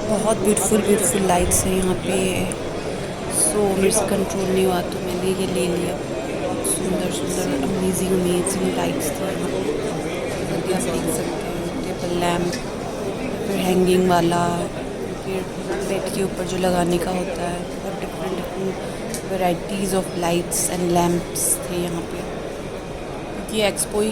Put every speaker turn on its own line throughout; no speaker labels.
बहुत beautiful lights हैं यहाँ पे। सो मेरे से कंट्रोल नहीं हुआ तो मैंने ये ले लिया। सुंदर अमेजिंग लाइट्स थी यहाँ पे। जैसा कि आप देख सकते हैं, टेबल लैम्प, फिर हैंगिंग वाला, फिर बेड के ऊपर जो लगाने का होता है। बहुत different varieties of lights and lamps थे यहाँ पे। क्योंकि एक्सपो ही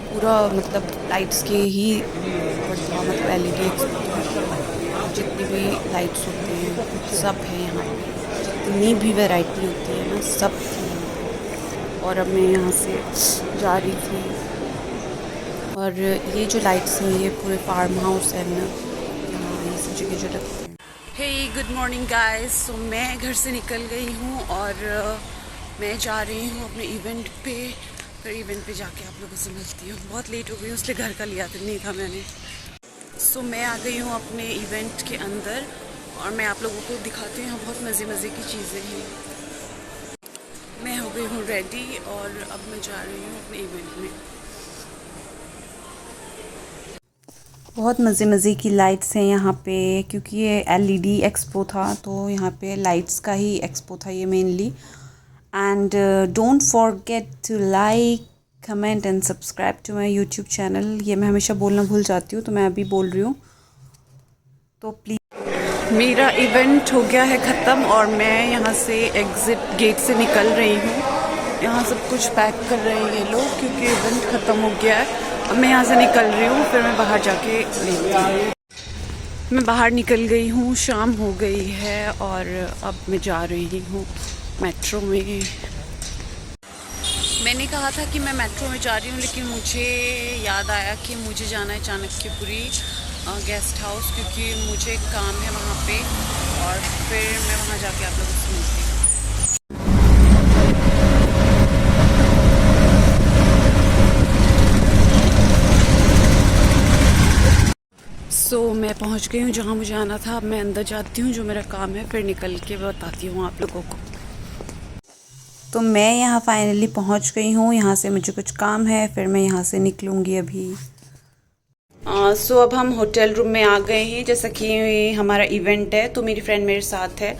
पूरा मतलब लाइट्स के ही ऊपर था, मतलब LED एक्सपो था। जितनी भी लाइट्स होती हैं सब है यहाँ पे, जितनी भी वैरायटी होती है ना सब थी यहाँ पे। और अब मैं यहाँ से जा रही थी, और ये जो लाइट्स हैं ये पूरे फार्म हाउस है ना, यहाँ ये सब जगह जो रखते हैं। हे गुड मॉर्निंग गाइस। सो मैं घर से निकल गई हूँ और मैं जा रही हूँ अपने इवेंट पे। फिर इवेंट पे जाके आप लोगों से मिलती हूँ। बहुत लेट हो गई हूँ, इसलिए घर का लिया नहीं था मैंने। सो मैं आ गई हूँ अपने इवेंट के अंदर और मैं आप लोगों को दिखाती हूँ। बहुत मज़े की चीज़ें हैं। मैं हो गई हूँ रेडी और अब मैं जा रही हूँ अपने इवेंट में। बहुत मज़े की लाइट्स हैं यहाँ पे, क्योंकि ये LED एक्सपो था तो यहाँ पे लाइट्स का ही एक्सपो था ये mainly. And don't forget to like, comment and subscribe to my YouTube channel. ये मैं हमेशा बोलना भूल जाती हूँ तो मैं अभी बोल रही हूँ, तो प्लीज़। मेरा इवेंट हो गया है ख़त्म और मैं यहाँ से एग्ज़िट गेट से निकल रही हूँ। यहाँ सब कुछ पैक कर रहे हैं ये लोग, क्योंकि इवेंट ख़त्म हो गया है। अब मैं यहाँ से निकल रही हूँ, फिर मैं बाहर जाके लेती हूँ। मैं बाहर निकल गई हूँ, शाम हो गई है और अब मैं जा रही हूँ मेट्रो में। मैंने कहा था कि मैं मेट्रो में जा रही हूँ, लेकिन मुझे याद आया कि मुझे जाना है चाणक्यपुरी गेस्ट हाउस, क्योंकि मुझे काम है वहाँ पे। और फिर मैं वहाँ जाके आप लोगों से मिलती हूँ। सो मैं पहुँच गई हूँ जहाँ मुझे आना था। अब मैं अंदर जाती हूँ, जो मेरा काम है, फिर निकल के बताती हूँ आप लोगों को। तो मैं यहाँ फाइनली पहुँच गई हूँ। यहाँ से मुझे कुछ काम है, फिर मैं यहाँ से निकलूँगी अभी। सो अब हम होटल रूम में आ गए हैं। जैसा कि हमारा इवेंट है तो मेरी फ्रेंड मेरे साथ है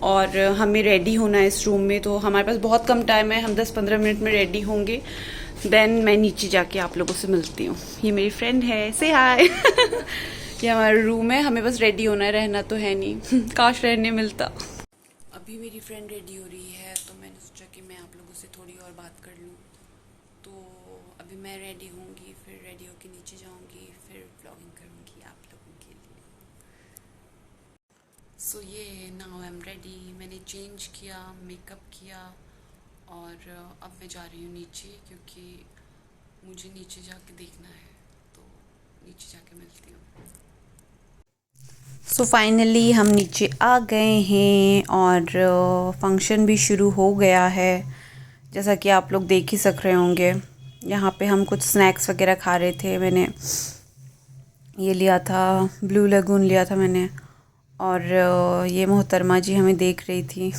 और हमें रेडी होना है इस रूम में। तो हमारे पास बहुत कम टाइम है, हम 10-15 मिनट में रेडी होंगे। देन मैं नीचे जाके आप लोगों से मिलती हूँ। ये मेरी फ्रेंड है, से हाय। ये हमारा रूम है, हमें बस रेडी होना है, रहना तो है नहीं। काश रहने मिलता। अभी मेरी फ्रेंड रेडी हो रही है तो मैंने सोचा कि मैं आप लोगों से थोड़ी और बात कर लूँ। तो अभी मैं रेडी होंगी, फिर रेडी होके नीचे जाऊंगी, फिर व्लॉगिंग करूंगी आप लोगों के लिए। सो ये नाउ आई एम रेडी। मैंने चेंज किया, मेकअप किया और अब मैं जा रही हूँ नीचे, क्योंकि मुझे नीचे जाके देखना है। तो नीचे जाके मिलती हूँ। सो फाइनली हम नीचे आ गए हैं और फंक्शन भी शुरू हो गया है, जैसा कि आप लोग देख ही सक रहे होंगे। यहाँ पे हम कुछ स्नैक्स वगैरह खा रहे थे। मैंने ये लिया था, ब्लू लगून लिया था मैंने, और ये मोहतरमा जी हमें देख रही थी।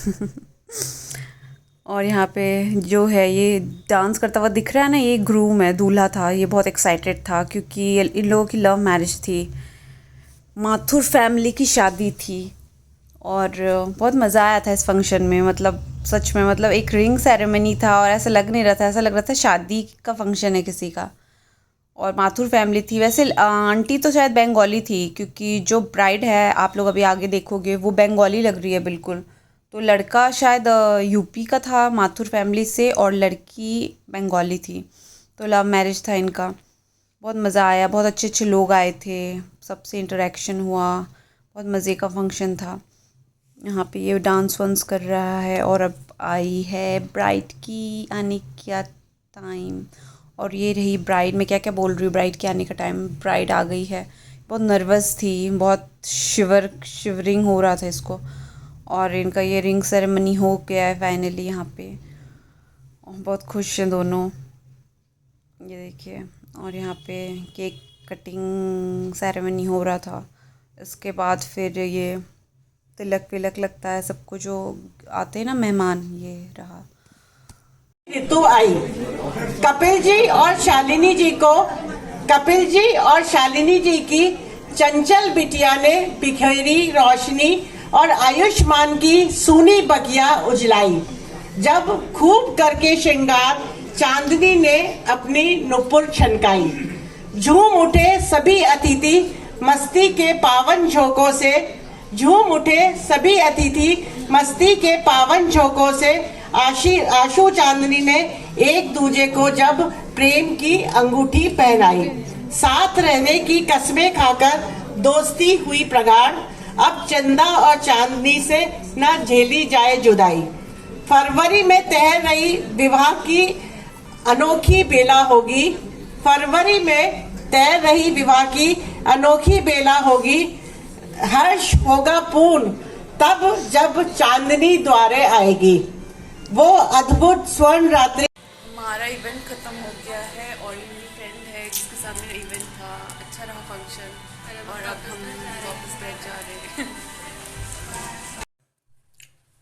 और यहाँ पे जो है ये डांस करता हुआ दिख रहा है ना, ये ग्रूम है, दूल्हा था। ये बहुत एक्साइटेड था क्योंकि इन लोगों की लव मैरिज थी, माथुर फैमिली की शादी थी। और बहुत मज़ा आया था इस फंक्शन में। मतलब सच में, मतलब एक रिंग सेरेमनी था और ऐसा लग नहीं रहा था, ऐसा लग रहा था शादी का फंक्शन है किसी का। और माथुर फैमिली थी। वैसे आंटी तो शायद बंगाली थी, क्योंकि जो ब्राइड है आप लोग अभी आगे देखोगे वो बंगाली लग रही है बिल्कुल। तो लड़का शायद यूपी का था माथुर फैमिली से, और लड़की बंगाली थी। तो लव मैरिज था इनका। बहुत मज़ा आया, बहुत अच्छे लोग आए थे, सबसे इंटरेक्शन हुआ, बहुत मज़े का फंक्शन था। यहाँ पे ये डांस वांस कर रहा है और अब आई है ब्राइड की आने का टाइम। और ये रही ब्राइड। मैं क्या क्या बोल रही हूँ, ब्राइड के आने का टाइम। ब्राइड आ गई है। बहुत नर्वस थी, बहुत शिवरिंग हो रहा था इसको। और इनका ये रिंग सेरेमनी हो गया है फाइनली यहाँ पे। और बहुत खुश हैं दोनों, ये देखिए। और यहाँ पे केक कटिंग सेरेमनी हो रहा था। इसके बाद फिर ये तिलक विलक लगता है सबको, जो आते हैं ना मेहमान। ये रहा
ऋतु आई। कपिल जी और शालिनी जी को, कपिल जी और शालिनी जी की चंचल बिटिया ने बिखेरी रोशनी और आयुष्मान की सूनी बगिया उजलाई। जब खूब करके श्रृंगार चांदनी ने अपनी नुपुर छनकाई। झूम उठे सभी अतिथि मस्ती के पावन झोंकों से, झूम उठे सभी अतिथि मस्ती के पावन झोंकों से। आशु चांदनी ने एक दूजे को जब प्रेम की अंगूठी पहनाई। साथ रहने की कस्में खाकर दोस्ती हुई प्रगाढ़। अब चंदा और चांदनी से न झेली जाए जुदाई। फरवरी में तैर रही विवाह की अनोखी बेला होगी। फरवरी में तैर रही विवाह की अनोखी बेला होगी। हर्ष होगा पूर्ण तब जब चांदनी द्वारे आएगी। वो अद्भुत स्वर्ण रात्रि।
हमारा इवेंट ख़त्म हो गया है और ये मेरी फ्रेंड है जिसके साथ मेरा इवेंट था। अच्छा रहा फंक्शन और अब हम वापस बैठ जा रहे हैं।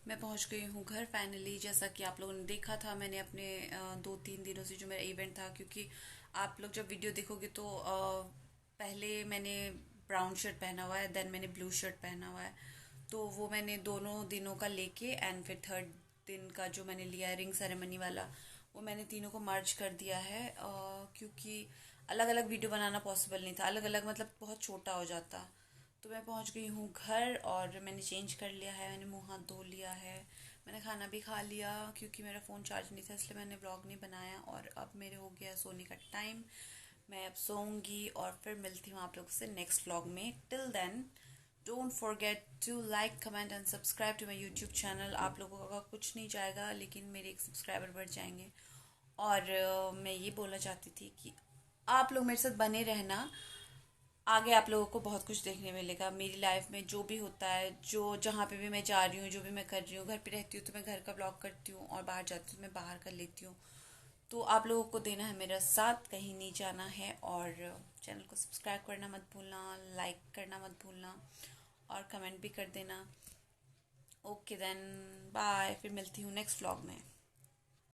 मैं पहुंच गई हूँ घर फाइनली। जैसा कि आप लोगों ने देखा था, मैंने अपने 2-3 दिनों से जो मेरा इवेंट था, क्योंकि आप लोग जब वीडियो देखोगे तो पहले मैंने ब्राउन शर्ट पहना हुआ है, देन मैंने ब्लू शर्ट पहना हुआ है। तो वो मैंने दोनों दिनों का लेके एंड फिर थर्ड दिन का जो मैंने लिया है रिंग सेरेमनी वाला, वो मैंने तीनों को मर्ज कर दिया है। क्योंकि अलग अलग वीडियो बनाना पॉसिबल नहीं था। अलग अलग मतलब बहुत छोटा हो जाता। तो मैं पहुंच गई हूँ घर और मैंने चेंज कर लिया है, मैंने मुंह हाथ धो लिया है, मैंने खाना भी खा लिया। क्योंकि मेरा फ़ोन चार्ज नहीं था इसलिए मैंने व्लॉग नहीं बनाया। और अब मेरे हो गया सोने का टाइम। मैं अब सोऊंगी और फिर मिलती हूँ आप लोगों से नेक्स्ट व्लॉग में। Till then don't forget to like, comment and subscribe to my YouTube channel. आप लोगों का कुछ नहीं जाएगा, लेकिन मेरे एक सब्सक्राइबर बढ़ जाएंगे। और मैं ये बोलना चाहती थी कि आप लोग मेरे साथ बने रहना। आगे आप लोगों को बहुत कुछ देखने मिलेगा मेरी लाइफ में, जो भी होता है, जो जहाँ पे भी मैं जा रही हूँ, जो भी मैं कर रही हूँ। घर पे रहती हूँ तो मैं घर का ब्लॉग करती हूँ और बाहर जाती हूँ तो मैं बाहर कर लेती हूँ। तो आप लोगों को देना है मेरा साथ, कहीं नहीं जाना है। और चैनल को सब्सक्राइब करना मत भूलना, लाइक करना मत भूलना और कमेंट भी कर देना। ओके देन बाय, फिर मिलती हूँ नेक्स्ट व्लॉग में।